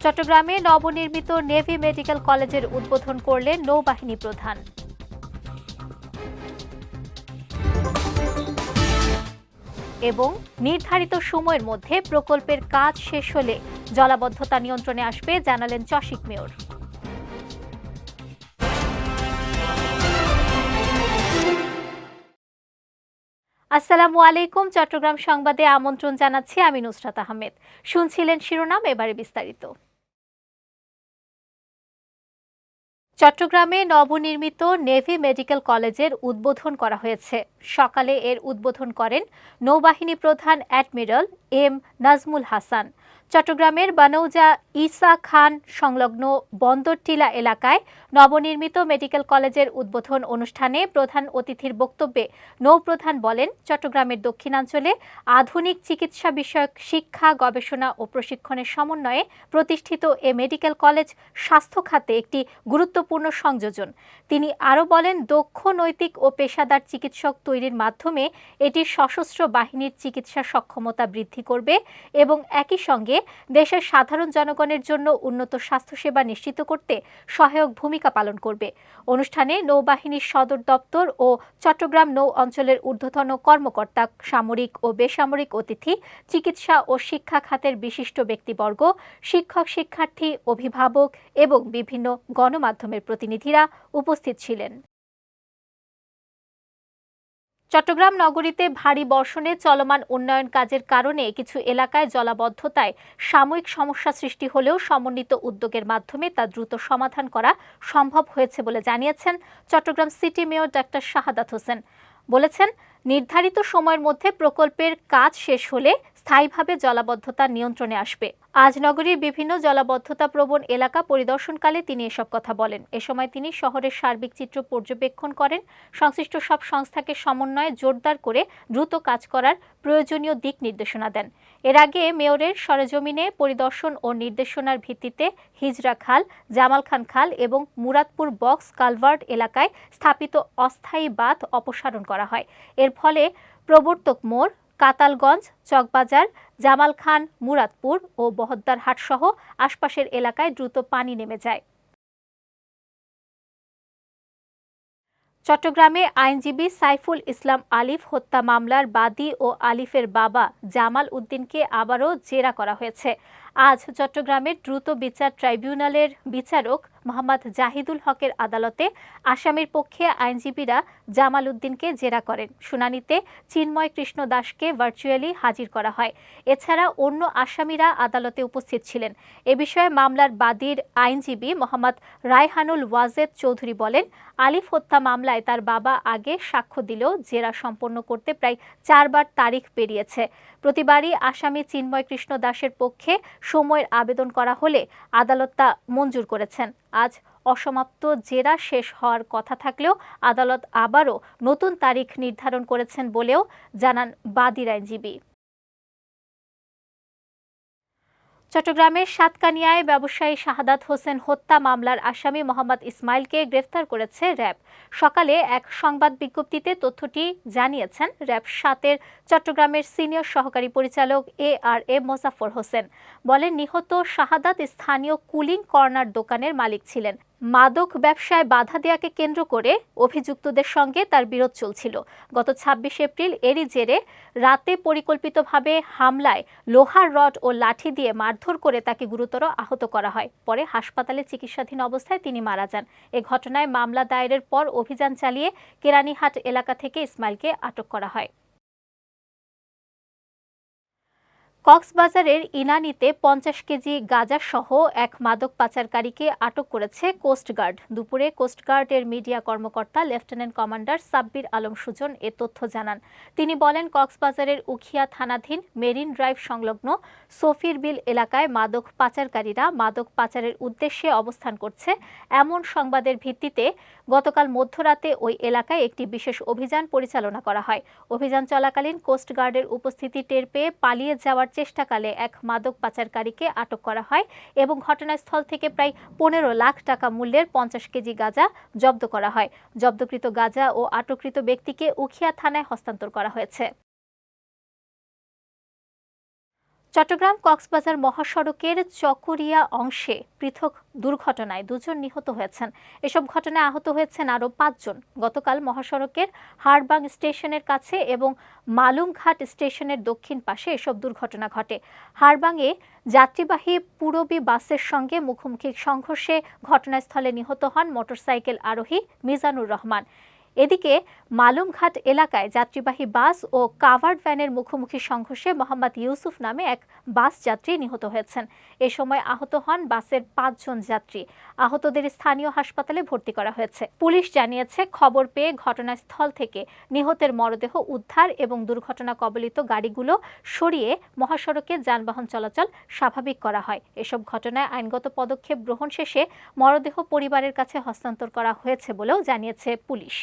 চট্টগ্রামে নবনির্মিত navy medical কলেজের উদ্বোধন করলেন নৌবাহিনী প্রধান। এবং নির্ধারিত সময়ের মধ্যে প্রকল্পের কাজ শেষ হলে জলাবদ্ধতা নিয়ন্ত্রণে আসবে জানালেন চসিক মেয়র। আসসালামু আলাইকুম। চট্টগ্রাম সংবাদে আমন্ত্রণ জানাচ্ছি আমি নুসরাত আহমেদ। শুনছিলেন শিরোনাম, এবারে বিস্তারিত। চট্টগ্রামে নবনির্মিত নেভি মেডিকেল কলেজের উদ্বোধন করা হয়েছে। সকালে এর উদ্বোধন করেন নৌবাহিনী প্রধান অ্যাডমিরাল এম নাজমুল হাসান। চট্টগ্রামের বানৌজা ঈসা খান সংলগ্ন বন্দরটিলা এলাকায় নবনির্মিত মেডিকেল কলেজের উদ্বোধন অনুষ্ঠানে প্রধান অতিথির বক্তব্যে নৌপ্রধান বলেন, চট্টগ্রামের দক্ষিণাঞ্চলে আধুনিক চিকিৎসা বিষয়ক শিক্ষা, গবেষণা ও প্রশিক্ষণের সমন্বয়ে প্রতিষ্ঠিত এ মেডিকেল কলেজ স্বাস্থ্য খাতে একটি গুরুত্বপূর্ণ সংযোজন। তিনি আরও বলেন, দক্ষ, নৈতিক ও পেশাদার চিকিৎসক তৈরির মাধ্যমে এটি সশস্ত্র বাহিনীর চিকিৎসা সক্ষমতা বৃদ্ধি করবে এবং একই সঙ্গে দেশের সাধারণ জনগণের জন্য উন্নত স্বাস্থ্যসেবা নিশ্চিত করতে সহায়ক ভূমিকা পালন করবে। অনুষ্ঠানে নৌবাহিনীর সদর দপ্তর ও চট্টগ্রাম নৌ অঞ্চলের ঊর্ধ্বতন কর্মকর্তা, সামরিক ও বেসামরিক অতিথি, চিকিৎসা ও শিক্ষা খাতের বিশিষ্ট ব্যক্তিবর্গ, শিক্ষক, শিক্ষার্থী, অভিভাবক এবং বিভিন্ন গণমাধ্যমের প্রতিনিধিরা উপস্থিত ছিলেন। চট্টগ্রাম নগরীতে ভারী বর্ষণে চলমান উন্নয়ন কাজের কারণে কিছু এলাকায় জলাবদ্ধতায় সাময়িক সমস্যা সৃষ্টি হলেও সমন্বিত উদ্যোগের মাধ্যমে তা দ্রুত সমাধান করা সম্ভব হয়েছে বলে জানিয়েছেন Chittagong city mayor doctor Shahadat Hossain. বলেছেন, নির্ধারিত সময়ের মধ্যে প্রকল্পের কাজ শেষ হলে স্থায়ীভাবে জলাবদ্ধতা নিয়ন্ত্রণে আসবে। আজ নগরীর বিভিন্ন জলাবদ্ধতা প্রবণ এলাকা পরিদর্শনকালে তিনি এসব কথা বলেন। এ সময় তিনি শহরের সার্বিক চিত্র পর্যবেক্ষণ করেন, সংশ্লিষ্ট সব সংস্থাকে সমন্বয়ে জোরদার করে দ্রুত কাজ করার প্রয়োজনীয় দিক নির্দেশনা দেন। এর আগে মেয়রের সরেজমিনে পরিদর্শন ও নির্দেশনার ভিত্তিতে হিজরা খাল, জামাল খান খাল এবং মুরাদপুর বক্স কালভার্ট এলাকায় স্থাপিত অস্থায়ী বাঁধ অপসারণ করা হয়। এর ফলে প্রবর্তক মোড়, কাতালগঞ্জ, চকবাজার, জামাল খান, মুরাদপুর ও বহদ্দার হাট সহ আশপাশের এলাকায় দ্রুত পানি নেমে যায়। চট্টগ্রামে আইনজীবী সাইফুল ইসলাম আলিফ হত্যা মামলার বাদী ও আলিফের বাবা জামাল উদ্দিনকে আবারও জেরা করা হয়েছে। আজ চট্টগ্রামের দ্রুত বিচার ট্রাইব্যুনালের বিচারক মোহাম্মদ জাহিদুল হকের আদালতে আসামির পক্ষে আইনজীবীরা জামাল উদ্দিনকে জেরা করেন। শুনানিতে চিন্ময় কৃষ্ণ দাসকে ভার্চুয়ালি হাজির করা হয়। এছাড়া অন্য আসামিরা আদালতে উপস্থিত ছিলেন। এ বিষয়ে মামলার বাদীর আইনজীবী মোহাম্মদ রায়হানুল ওয়াজেদ চৌধুরী বলেন, আলিফ হত্যা মামলায় তার বাবা আগে সাক্ষ্য দিলেও জেরা সম্পন্ন করতে প্রায় 4 বার তারিখ পেরিয়েছে। প্রতিবারই আসামি চিন্ময় কৃষ্ণ দাসের পক্ষে সময়ের আবেদন করা হলে আদালত তা মঞ্জুর করেছেন। আজ অসমাপ্ত জেরা শেষ হওয়ার কথা থাকলেও আদালত আবারও নতুন তারিখ নির্ধারণ করেছেন বলেও জানান বাদীর আইনজীবী। চট্টগ্রামের সাতকানিয়ায় ব্যবসায়ী শাহাদাত হোসেন হত্যা মামলার আসামি মোহাম্মদ ইসমাইলকে গ্রেফতার করেছে র্যাব। সকালে এক সংবাদ বিজ্ঞপ্তিতে তথ্যটি জানিয়েছেন র্যাব 7-এর চট্টগ্রামের সিনিয়র সহকারী পরিচালক ARA মোজাফফর হোসেন। বলেন, নিহত শাহাদাত স্থানীয় কুলিং কর্নার দোকানের মালিক ছিলেন। মাদক ব্যবসায় বাধা দেওয়াকে কেন্দ্র করে অভিযুক্তদের সঙ্গে তার বিরোধ চলছিল। গত 26 এপ্রিল এরই জেরে রাতে পরিকল্পিতভাবে হামলায় লোহার রড ও লাঠি দিয়ে মারধর করে তাকে গুরুতর আহত করা হয়। পরে হাসপাতালে চিকিৎসাধীন অবস্থায় তিনি মারা যান। এ ঘটনায় মামলা দায়েরের পর অভিযান চালিয়ে কেরানীহাট এলাকা থেকে ইসমাইলকে আটক করা হয়। কক্সবাজারের ইনানীতে 50 কেজি গাঁজা সহ এক মাদক পাচারকারীকে আটক করেছে কোস্টগার্ড। দুপুরে কোস্টগার্ডের মিডিয়া কর্মকর্তা লেফটেন্যান্ট কমান্ডার সাব্বির আলম সুজন এ তথ্য জানান। তিনি বলেন, কক্সবাজারের উখিয়া থানাধীন মেরিন ড্রাইভ সংলগ্ন সফির বিল এলাকায় মাদক পাচারকারীরা মাদক পাচারের উদ্দেশ্যে অবস্থান করছে এমন সংবাদের ভিত্তিতে গতকাল মধ্যরাতে ওই এলাকায় একটি বিশেষ অভিযান পরিচালনা করা হয়। অভিযান চলাকালীন কোস্টগার্ডের উপস্থিতি টের পেয়ে পালিয়ে যাওয়ার চেষ্টাকালে এক মাদক পাচারকারীকে আটক করা হয় এবং ঘটনাস্থল থেকে প্রায় 15 লাখ টাকা মূল্যের 50 কেজি গাঁজা জব্দ করা হয়। জব্দকৃত গাঁজা ও আটককৃত ব্যক্তিকে উখিয়া থানায় হস্তান্তর করা হয়েছে। চট্টগ্রাম কক্সবাজার মহাসড়কের চকরিয়া অংশে পৃথক দুর্ঘটনায় 2 জন নিহত হয়েছেন। এসব ঘটনায় আহত হয়েছেন আরও 5 জন। গতকাল মহাসড়কের হাড়বাং স্টেশনের কাছে এবং মালুমঘাট স্টেশনের দক্ষিণ পাশে এসব দুর্ঘটনা ঘটে। হাড়বাংয়ে যাত্রীবাহী পুরবী বাসের সঙ্গে মুখোমুখি সংঘর্ষে ঘটনাস্থলে নিহত হন মোটরসাইকেল আরোহী মিজানুর রহমান। এদিকে মালুমঘাট এলাকায় যাত্রীবাহী বাস ও কাভার্ড ভ্যানের মুখোমুখি সংঘর্ষে মোহাম্মদ ইউসুফ নামে এক বাস যাত্রী নিহত হয়েছেন। এ সময় আহত হন বাসের 5 জন যাত্রী। আহতদের স্থানীয় হাসপাতালে ভর্তি করা হয়েছে। পুলিশ জানিয়েছে, খবর পেয়ে ঘটনাস্থল থেকে নিহতের মরদেহ উদ্ধার এবং দুর্ঘটনা কবলিত গাড়িগুলো সরিয়ে মহাসড়কে যানবাহন চলাচল স্বাভাবিক করা হয়। এসব ঘটনায় আইনগত পদক্ষেপ গ্রহণ শেষে মরদেহ পরিবারের কাছে হস্তান্তর করা হয়েছে বলেও জানিয়েছে পুলিশ।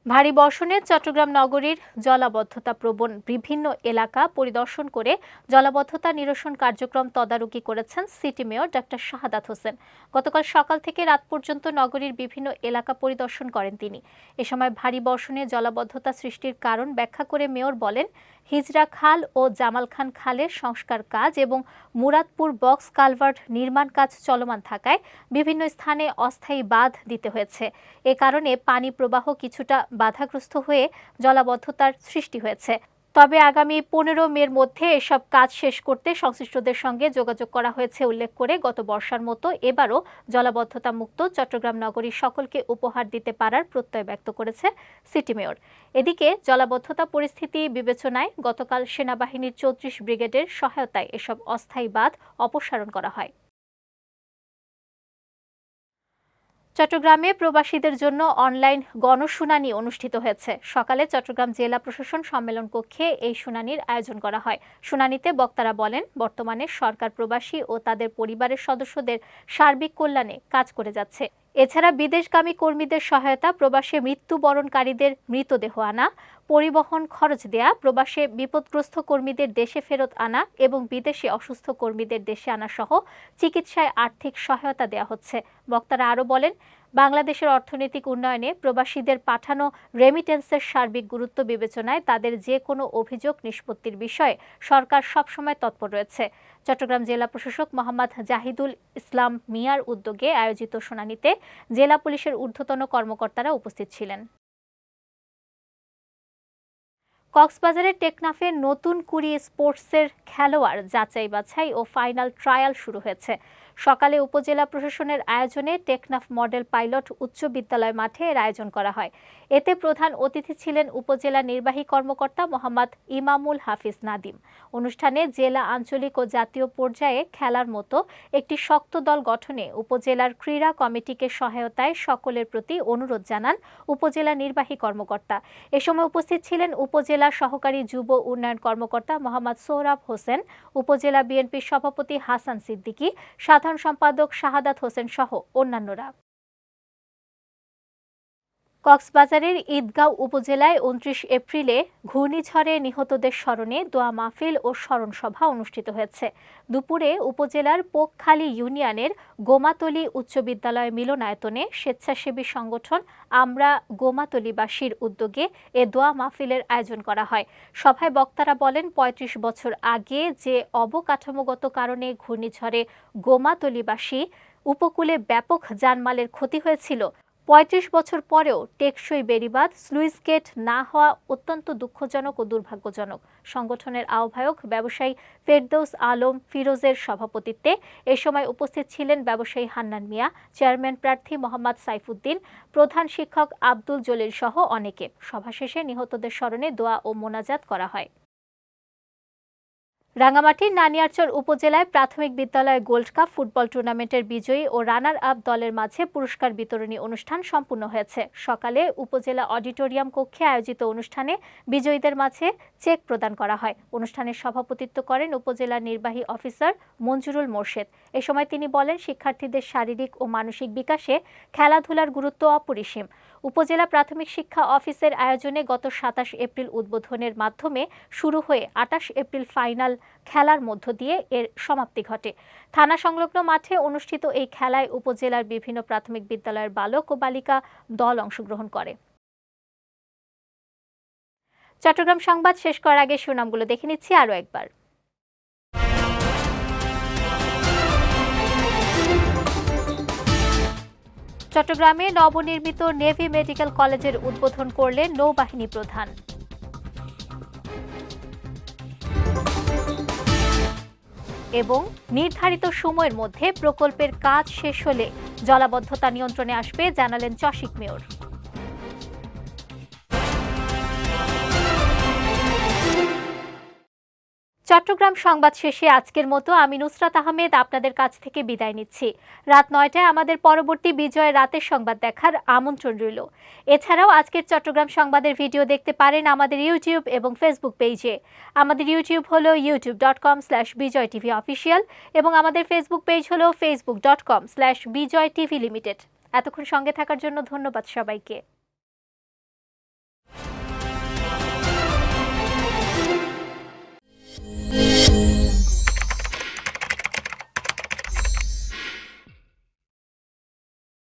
ভারী বর্ষণে চট্টগ্রাম নগরীর জলাবদ্ধতা প্রবণ বিভিন্ন এলাকা পরিদর্শন করে জলাবদ্ধতা নিরসন কার্যক্রম তদারকি করেছেন city mayor doctor Shahadat Hossain. গতকাল সকাল থেকে রাত পর্যন্ত নগরীর বিভিন্ন এলাকা পরিদর্শন করেন তিনি। এ সময় ভারী বর্ষণে জলাবদ্ধতা সৃষ্টির কারণ ব্যাখ্যা করে মেয়র বলেন, হিজরা খাল ও জামাল খান খালের সংস্কার কাজ এবং মুরাদপুর বক্স কালভার্ট নির্মাণ কাজ চলমান থাকায় বিভিন্ন স্থানে অস্থায়ী বাঁধ দিতে হয়েছে। এ কারণে পানি প্রবাহ কিছুটা বাধাগ্রস্ত হয়ে জলাবদ্ধতার সৃষ্টি হয়েছে। তবে আগামী 15 মের মধ্যে এসব কাজ শেষ করতে সংশ্লিষ্টদের সঙ্গে যোগাযোগ করা হয়েছে উল্লেখ করে গত বর্ষার মতো এবারও জলাবদ্ধতা মুক্ত চট্টগ্রাম নগরীর সকলকে উপহার দিতে পারার প্রত্যয় ব্যক্ত করেছে সিটি মেয়র। এদিকে জলাবদ্ধতা পরিস্থিতি বিবেচনায় গতকাল সেনাবাহিনীর 34 ব্রিগেডের সহায়তায় এসব অস্থায়ী বাঁধ অপসারণ করা হয়। চট্টগ্রামে প্রবাসীদের জন্য অনলাইন গণশুনানি অনুষ্ঠিত হয়েছে। সকালে চট্টগ্রাম জেলা প্রশাসন সম্মেলন কক্ষে এই শুনানির আয়োজন করা হয়। শুনানিতে বক্তারা বলেন, বর্তমানে সরকার প্রবাসী ও তাদের পরিবারের সদস্যদের সার্বিক কল্যাণে কাজ করে যাচ্ছে। এছাড়া বিদেশগামী কর্মীদের সহায়তা, প্রবাসে মৃত্যুবরণকারীদের মৃতদেহ আনা, পরিবহন খরচ দেয়া, প্রবাসে বিপদগ্রস্ত কর্মীদের দেশে ফেরত আনা এবং বিদেশে অসুস্থ কর্মীদের দেশে আনা সহ চিকিৎসায় আর্থিক সহায়তা দেওয়া হচ্ছে। বক্তারা আরও বলেন, বাংলাদেশের অর্থনৈতিক উন্নয়নে প্রবাসীদের পাঠানো রেমিটেন্সের সার্বিক গুরুত্ব বিবেচনায় তাদের যে কোনো অভিযোগ নিষ্পত্তির বিষয়ে সরকার সবসময় তৎপর রয়েছে। চট্টগ্রাম জেলা প্রশাসক মোহাম্মদ জাহিদুল ইসলাম মিয়ার উদ্যোগে আয়োজিত শুনানিতে জেলা পুলিশের ঊর্ধ্বতন কর্মকর্তারা উপস্থিত ছিলেন। কক্সবাজারের টেকনাফে নতুন 20 স্পোর্টসের খেলোয়াড় যাচাই বাছাই ও ফাইনাল ট্রায়াল শুরু হয়েছে। সকালে উপজেলা প্রশাসনের আয়োজনে টেকনাফ মডেল পাইলট উচ্চ বিদ্যালয় মাঠে এর আয়োজন করা হয়। এতে প্রধান অতিথি ছিলেন উপজেলা নির্বাহী কর্মকর্তা মোহাম্মদ ইমামুল হাফিজ নাদিম। অনুষ্ঠানে জেলা, আঞ্চলিক ও জাতীয় পর্যায়ে খেলার মতো একটি শক্ত দল গঠনে উপজেলার ক্রীড়া কমিটিকে সহায়তায় সকলের প্রতি অনুরোধ জানান উপজেলা নির্বাহী কর্মকর্তা। এ সময় উপস্থিত ছিলেন উপজেলা সহকারী যুব উন্নয়ন কর্মকর্তা মোহাম্মদ সোহরাব হোসেন, উপজেলা বিএনপির সভাপতি হাসান সিদ্দিকী, সাধারণ সম্পাদক শাহাদাত হোসেন সহ অন্যান্যরা। কক্সবাজারের ঈদগাঁও উপজেলায় 29 এপ্রিলে ঘূর্ণিঝড়ে নিহতদের স্মরণে দোয়া মাহফিল ও স্মরণ সভা অনুষ্ঠিত হয়েছে। দুপুরে উপজেলার পোকখালী ইউনিয়নের গোমাতলী উচ্চ বিদ্যালয় মিলনায়তনে স্বেচ্ছাসেবী সংগঠন আমরা গোমাতলীবাসীর উদ্যোগে এ দোয়া মাহফিলের আয়োজন করা হয়। সভায় বক্তারা বলেন, 35 বছর আগে যে অবকাঠামোগত কারণে ঘূর্ণিঝড়ে গোমাতলীবাসী উপকূলে ব্যাপক জানমালের ক্ষতি হয়েছিল, 35 বছর পরেও টেকসই বেড়িবাঁধ, স্লুইস গেট না হওয়া অত্যন্ত দুঃখজনক ও দুর্ভাগ্যজনক। সংগঠনের আহ্বায়ক ব্যবসায়ী ফেরদৌস আলম ফিরোজের সভাপতিত্বে এ সময় উপস্থিত ছিলেন ব্যবসায়ী হান্নান মিয়া, চেয়ারম্যান প্রার্থী মোহাম্মদ সাইফুদ্দিন, প্রধান শিক্ষক আব্দুল জলিল সহ অনেকে। সভা শেষে নিহতদের স্মরণে দোয়া ও মোনাজাত করা হয়। রাঙ্গামাটির নানিয়ারচর উপজেলায় প্রাথমিক বিদ্যালয় গোল্ড কাপ ফুটবল টুর্নামেন্টের বিজয়ী ও রানার আপ দলের মাঝে পুরস্কার বিতরণী অনুষ্ঠান সম্পূর্ণ হয়েছে। সকালে উপজেলা অডিটোরিয়াম কক্ষে আয়োজিত অনুষ্ঠানে বিজয়ীদের মাঝে চেক প্রদান করা হয়। অনুষ্ঠানে সভাপতিত্ব করেন উপজেলা নির্বাহী অফিসার মঞ্জুরুল মোর্শেদ। এ সময় তিনি বলেন, শিক্ষার্থীদের শারীরিক ও মানসিক বিকাশে খেলাধুলার গুরুত্ব অপরিসীম। উপজেলা প্রাথমিক শিক্ষা অফিসের আয়োজনে গত 27 এপ্রিল উদ্বোধনের মাধ্যমে শুরু হয়ে 28 এপ্রিল ফাইনাল খেলার মধ্য দিয়ে এর সমাপ্তি ঘটে। থানা সংলগ্ন মাঠে অনুষ্ঠিত এই খেলায় উপজেলার বিভিন্ন প্রাথমিক বিদ্যালয়ের বালক ও বালিকা দল অংশগ্রহণ করে। চট্টগ্রাম সংবাদ শেষ করার আগে শিরোনামগুলো দেখে নিচ্ছি আরও একবার। চট্টগ্রামে নবনির্মিত নেভি মেডিকেল কলেজের উদ্বোধন করলেন নৌবাহিনী প্রধান। এবং নির্ধারিত সময়ের মধ্যে প্রকল্পের কাজ শেষ হলে জলাবদ্ধতা নিয়ন্ত্রণে আসবে জানালেন চসিক মেয়র। চট্টগ্রাম সংবাদ শেষে আজকের মতো আমি নুসরাত আহমেদ আপনাদের কাছ থেকে বিদায় নিচ্ছি। রাত ৯টায় আমাদের পরবর্তী বিজয় রাতের সংবাদ দেখার আমন্ত্রণ রইল। এছাড়াও আজকের চট্টগ্রাম সংবাদের ভিডিও দেখতে পারেন আমাদের ইউটিউব এবং ফেসবুক পেজে। আমাদের ইউটিউব হলো youtube.com/bijoytvofficial এবং আমাদের ফেসবুক পেজ হলো facebook.com/bijoytvlimited। এতক্ষণ সঙ্গে থাকার জন্য ধন্যবাদ সবাইকে।